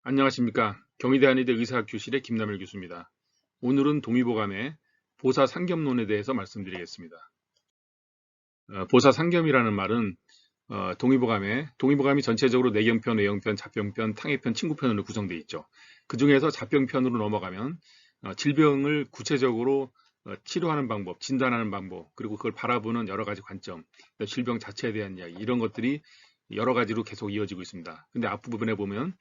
안녕하십니까. 경희대 한의대 의사학 교실의 김남일 교수입니다. 오늘은 동의보감의 보사상겸론에 대해서 말씀드리겠습니다. 보사상겸이라는 말은 동의보감이 전체적으로 내경편, 외경편, 잡병편, 탕해편, 친구편으로 구성되어 있죠. 그 중에서 잡병편으로 넘어가면 질병을 구체적으로 치료하는 방법, 진단하는 방법, 그리고 그걸 바라보는 여러 가지 관점, 질병 자체에 대한 이야기, 이런 것들이 여러 가지로 계속 이어지고 있습니다. 근데 앞부분에 보면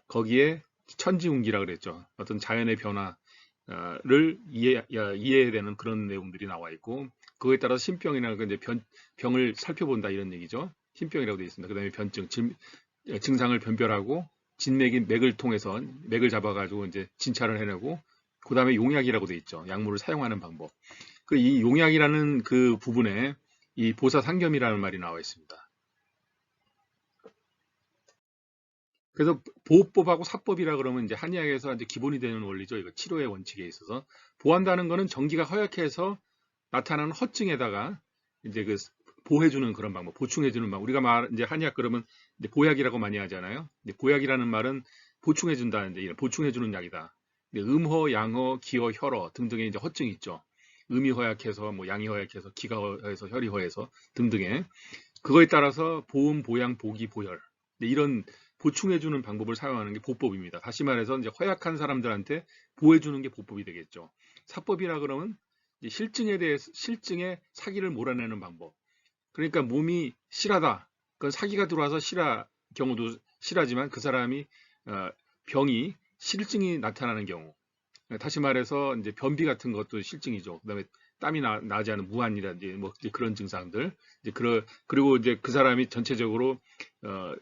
거기에 천지운기라 그랬죠. 어떤 자연의 변화를 이해해야 되는 그런 내용들이 나와 있고, 그거에 따라서 신병이나 이제 병을 살펴본다 이런 얘기죠. 신병이라고 되어 있습니다. 그 다음에 변증, 증상을 변별하고 진맥인 맥을 통해서 맥을 잡아가지고 이제 진찰을 해내고, 그 다음에 용약이라고 되어 있죠. 약물을 사용하는 방법. 이 용약이라는 그 부분에 이 보사상겸이라는 말이 나와 있습니다. 그래서 보호법하고 사법이라 그러면 이제 한의학에서 이제 기본이 되는 원리죠. 이거 치료의 원칙에 있어서 보한다는 거는 정기가 허약해서 나타나는 허증에다가 이제 그 보해주는 그런 방법, 보충해주는 방법. 우리가 이제 한의학 그러면 이제 보약이라고 많이 하잖아요. 근데 보약이라는 말은 보충해준다는 데 보충해주는 약이다. 근데 음허, 양허, 기허, 혈허 등등의 이제 허증이 있죠. 음이 허약해서 뭐 양이 허약해서 기가 허해서 혈이 허해서 등등의 그거에 따라서 보음, 보양, 보기, 보혈 이런 보충해주는 방법을 사용하는 게 보법입니다. 다시 말해서 이제 허약한 사람들한테 보호해주는 게 보법이 되겠죠. 사법이라 그러면 실증에 사기를 몰아내는 방법. 그러니까 몸이 실하다. 그건 사기가 들어와서 경우도 실하지만 그 사람이 병이 실증이 나타나는 경우. 다시 말해서 이제 변비 같은 것도 실증이죠. 그다음에 땀이 나지 않은 무한이라든지 뭐 이제 그런 증상들. 그리고 이제 그 사람이 전체적으로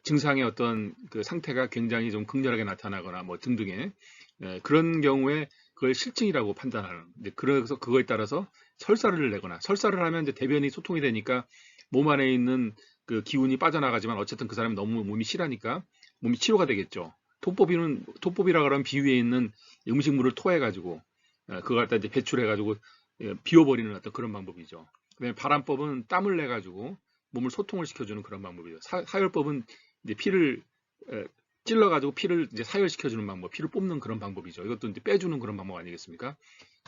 증상의 어떤 그 상태가 굉장히 좀 극렬하게 나타나거나 뭐 등등의 그런 경우에 그걸 실증이라고 판단하는. 그래서 그거에 따라서 설사를 내거나 설사를 하면 이제 대변이 소통이 되니까 몸 안에 있는 그 기운이 빠져나가지만 어쨌든 그 사람이 너무 몸이 실하니까 몸이 치료가 되겠죠. 토법이라 그러면 비위에 있는 음식물을 토해가지고 그걸 갖다 이제 배출해가지고 비워버리는 어떤 그런 방법이죠. 그다음에 바람법은 땀을 내가지고 몸을 소통을 시켜주는 그런 방법이죠. 사열법은 이제 피를 찔러가지고 피를 이제 사열시켜주는 방법, 피를 뽑는 그런 방법이죠. 이것도 이제 빼주는 그런 방법 아니겠습니까?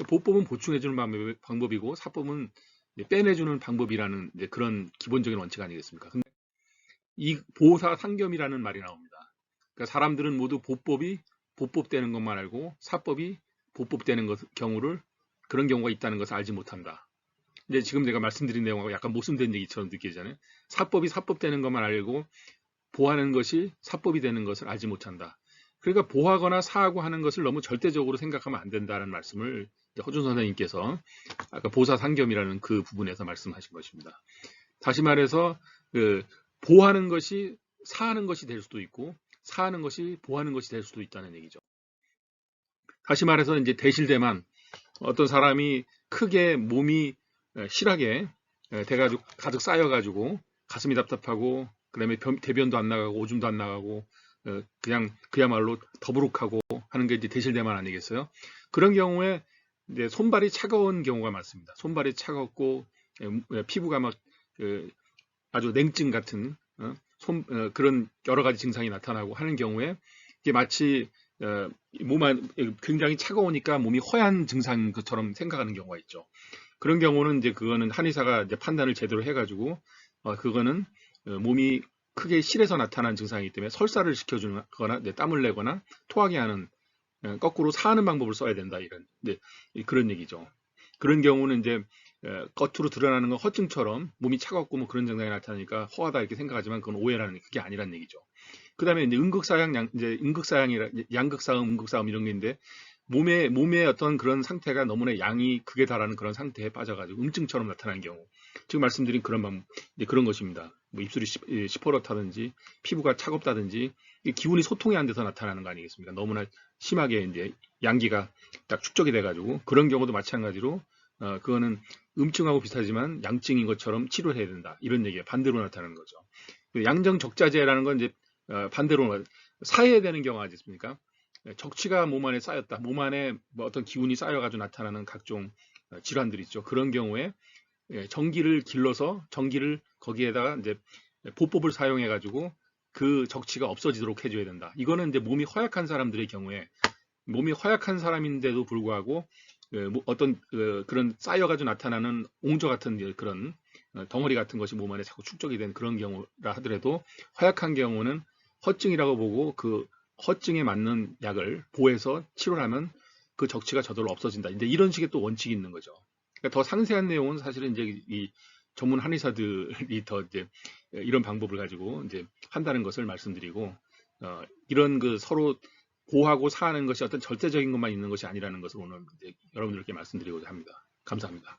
보법은 보충해주는 방법이고 사법은 빼내주는 방법이라는 이제 그런 기본적인 원칙 아니겠습니까? 근데 이 보사상겸이라는 말이 나옵니다. 그러니까 사람들은 모두 보법이 보법되는 것만 알고 사법이 보법되는 경우를 그런 경우가 있다는 것을 알지 못한다. 근데 지금 내가 말씀드린 내용하고 약간 모순된 얘기처럼 느끼잖아요. 사법이 사법되는 것만 알고 보하는 것이 사법이 되는 것을 알지 못한다. 그러니까 보하거나 사하고 하는 것을 너무 절대적으로 생각하면 안 된다는 말씀을 허준 선생님께서 아까 보사상겸이라는 그 부분에서 말씀하신 것입니다. 다시 말해서 그 보하는 것이 사하는 것이 될 수도 있고 사하는 것이 보하는 것이 될 수도 있다는 얘기죠. 다시 말해서 이제 대실대만 어떤 사람이 크게 몸이 실하게 돼가지고 가득 쌓여가지고 가슴이 답답하고 그다음에 대변도 안 나가고 오줌도 안 나가고 그냥 그야말로 더부룩하고 하는 게 이제 대실대만 아니겠어요? 그런 경우에 이제 손발이 차가운 경우가 많습니다. 손발이 차갑고 피부가 막 아주 냉증 같은 그런 여러 가지 증상이 나타나고 하는 경우에 이게 마치 몸안 굉장히 차가우니까 몸이 허한 증상인 것처럼 생각하는 경우가 있죠. 그런 경우는 이제 그거는 한의사가 이제 판단을 제대로 해가지고 그거는 몸이 크게 실해서 나타난 증상이기 때문에 설사를 시켜주거나 땀을 내거나 토하게 하는 거꾸로 사하는 방법을 써야 된다 이런 그런 얘기죠. 그런 경우는 이제 겉으로 드러나는 건 허증처럼 몸이 차갑고 뭐 그런 증상이 나타나니까 허하다 이렇게 생각하지만 그건 오해라는 그게 아니란 얘기죠. 그다음에 이제 이제 음극사양이라 양극사음, 음극사음 이런 게 있는데 몸의 어떤 그런 상태가 너무나 양이 극에 달하는 그런 상태에 빠져가지고 음증처럼 나타나는 경우 지금 말씀드린 그런 것입니다. 뭐 입술이 시퍼렇다든지 피부가 차갑다든지 기운이 소통이 안 돼서 나타나는 거 아니겠습니까? 너무나 심하게 이제 양기가 딱 축적이 돼가지고 그런 경우도 마찬가지로 그거는 음증하고 비슷하지만 양증인 것처럼 치료해야 된다 이런 얘기예요. 반대로 나타나는 거죠. 양정적자제라는 건 이제 반대로 사해야 되는 경우가 아니겠습니까? 적치가 몸 안에 쌓였다. 몸 안에 뭐 어떤 기운이 쌓여가지고 나타나는 각종 질환들 있죠. 그런 경우에 전기를 길러서 전기를 거기에다가 이제 보법을 사용해가지고 그 적치가 없어지도록 해줘야 된다. 이거는 이제 몸이 허약한 사람들의 경우에 몸이 허약한 사람인데도 불구하고 어떤 그런 쌓여가지고 나타나는 옹조 같은 그런 덩어리 같은 것이 몸 안에 자꾸 축적이 된 그런 경우라 하더라도 허약한 경우는 허증이라고 보고 그 허증에 맞는 약을 보해서 치료를 하면 그 적치가 저절로 없어진다. 이제 이런 식의 또 원칙이 있는 거죠. 그러니까 더 상세한 내용은 사실은 이제 이 전문 한의사들이 더 이제 이런 방법을 가지고 이제 한다는 것을 말씀드리고 이런 그 서로 보호하고 사는 것이 어떤 절대적인 것만 있는 것이 아니라는 것을 오늘 이제 여러분들께 말씀드리고자 합니다. 감사합니다.